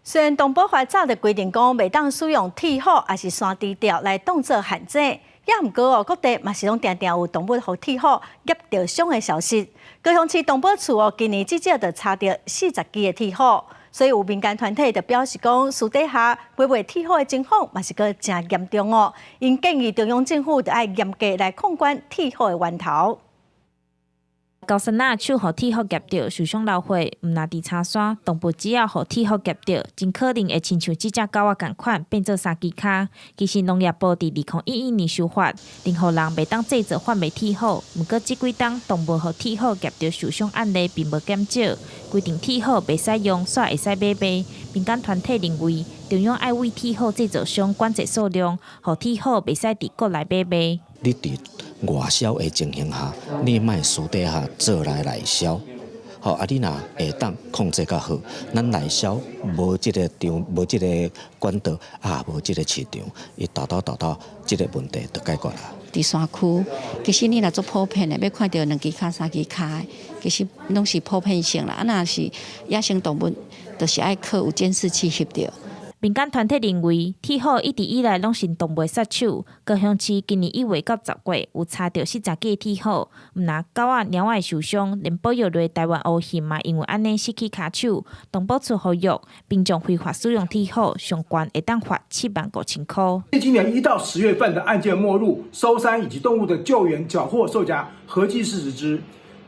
虽然动保法早就规定讲，袂当使用铁虎还是山猪条来当作陷阱，也毋过各地嘛是拢常常有动物互铁虎夹着伤的消息。高雄市动保处今年至少就查到40只的铁虎，所以有民间团体就表示讲，私底下卖铁虎的情况嘛是个真严重哦。因建议中央政府就要严格来控管铁虎的源头。 高山仔手互铁虎夹着，受伤流血，毋若伫茶山，动物只要互铁虎夹着，真可能会亲像即只狗仔共款，变做三支脚。其实农业部伫2011年修法，令互人袂当制作贩卖铁虎。毋过即几冬动物互铁虎夹着受伤案例并无减少，规定铁虎袂使用，煞会使买卖。民间团体认为，中央爱为铁虎制造商管制数量，互铁虎袂使伫国内买卖。你伫 外销的情形下，你莫私底下做来内销，好啊！你若会当控制较好，咱内销无即个场，无即个管道，啊，无即个市场，伊豆豆，即个问题就解决啦。伫山区，其实你若做普遍的，要看到2支脚、3支脚的，其实拢是普遍性啦。啊，若是野生动物，就是爱靠有监视器翕着。 民间团体认为，铁虎一直以来拢是动物杀手。高雄市今年1月到10月有查到40只铁虎，毋若狗仔、猫仔受伤，连保育类台湾乌熊嘛因为安尼失去骹手。动保处呼吁，并将非法使用铁虎，上悬会当罚75000块。今年1到10月份的案件末入收山以及动物的救援、缴获、售价合计40只。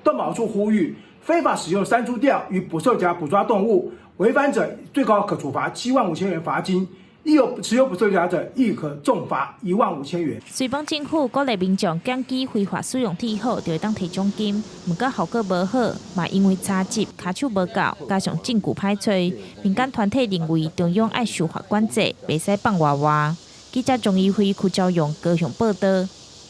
动保处呼吁，非法使用山猪吊与捕兽夹捕抓动物。 违反者最高可处罚75000元罚金，亦有持有捕兽夹者，亦可重罚15000元。随邦政府鼓励民众检举非法使用铁虎，就会当提奖金，不过效果无好，嘛因为查缉骹手无够，加上证据歹找，民间团体认为中央爱守法管制，袂使放娃娃。记者钟义辉、邱朝阳高雄报道。